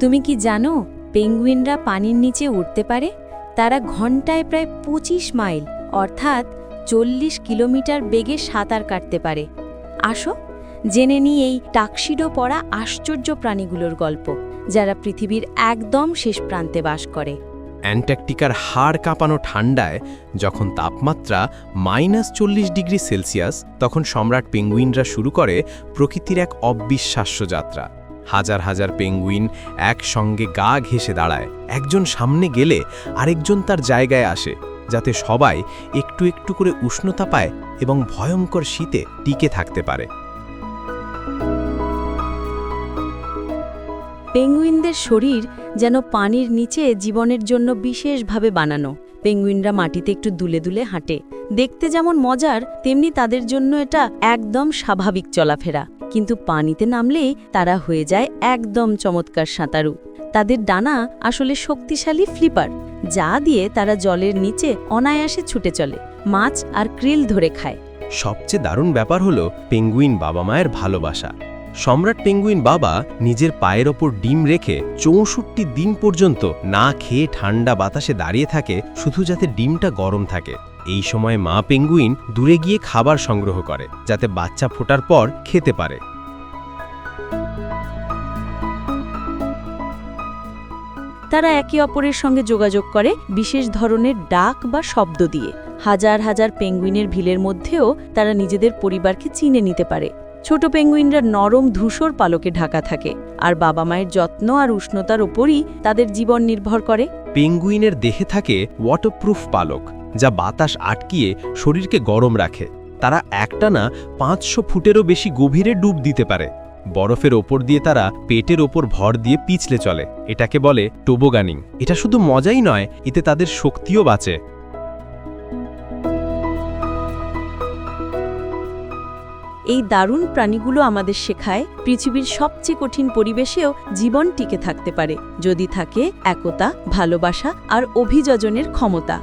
তুমি কি জানো পেঙ্গুইনরা পানির নিচে উঠতে পারে? তারা ঘন্টায় প্রায় ২৫ মাইল অর্থাৎ ৪০ কিলোমিটার বেগে সাঁতার কাটতে পারে। আসো জেনে নিই এই টাকশিডো পড়া আশ্চর্য প্রাণীগুলোর গল্প, যারা পৃথিবীর একদম শেষ প্রান্তে বাস করে। অ্যান্টার্কটিকার হাড় কাঁপানো ঠান্ডায় যখন তাপমাত্রা -40°C, তখন সম্রাট পেঙ্গুইনরা শুরু করে প্রকৃতির এক অবিশ্বাস্য যাত্রা। হাজার হাজার পেঙ্গুইন একসঙ্গে গা ঘেঁষে দাঁড়ায়। একজন সামনে গেলে আরেকজন তার জায়গায় আসে, যাতে সবাই একটু একটু করে উষ্ণতা পায় এবং ভয়ঙ্কর শীতে টিকে থাকতে পারে। পেঙ্গুইনদের শরীর যেন পানির নিচে জীবনের জন্য বিশেষভাবে বানানো। পেঙ্গুইনরা মাটিতে একটু দুলে দুলে হাঁটে। দেখতে যেমন মজার, তেমনি তাদের জন্য এটা একদম স্বাভাবিক চলাফেরা। কিন্তু পানিতে নামলেই তারা হয়ে যায় একদম চমৎকার সাঁতারু। তাদের ডানা আসলে শক্তিশালী ফ্লিপার, যা দিয়ে তারা জলের নিচে অনায়াসে ছুটে চলে, মাছ আর ক্রিল ধরে খায়। সবচেয়ে দারুণ ব্যাপার হলো পেঙ্গুইন বাবা মায়ের ভালোবাসা। সম্রাট পেঙ্গুইন বাবা নিজের পায়ের ওপর ডিম রেখে ৬৪ দিন পর্যন্ত না খেয়ে ঠান্ডা বাতাসে দাঁড়িয়ে থাকে, শুধু যাতে ডিমটা গরম থাকে। এই সময় মা পেঙ্গুইন দূরে গিয়ে খাবার সংগ্রহ করে, যাতে বাচ্চা ফোটার পর খেতে পারে। তারা একে অপরের সঙ্গে যোগাযোগ করে বিশেষ ধরনের ডাক বা শব্দ দিয়ে। হাজার হাজার পেঙ্গুইনের ভিলের মধ্যেও তারা নিজেদের পরিবারকে চিনে নিতে পারে। ছোট পেঙ্গুইনরা নরম ধূসর পালকে ঢাকা থাকে, আর বাবা মায়ের যত্ন আর উষ্ণতার ওপরই তাদের জীবন নির্ভর করে। পেঙ্গুইনের দেহে থাকে ওয়াটারপ্রুফ পালক, যা বাতাস আটকিয়ে শরীরকে গরম রাখে। তারা একটানা ৫০০ ফুটেরও বেশি গভীরে ডুব দিতে পারে। বরফের ওপর দিয়ে তারা পেটের ওপর ভর দিয়ে পিছলে চলে। এটাকে বলে টোবোগানিং। এটা শুধু মজাই নয়, এতে তাদের শক্তিও বাঁচে। এই দারুণ প্রাণীগুলো আমাদের শেখায় পৃথিবীর সবচেয়ে কঠিন পরিবেশেও জীবন টিকে থাকতে পারে, যদি থাকে একতা, ভালোবাসা আর অভিযোজনের ক্ষমতা।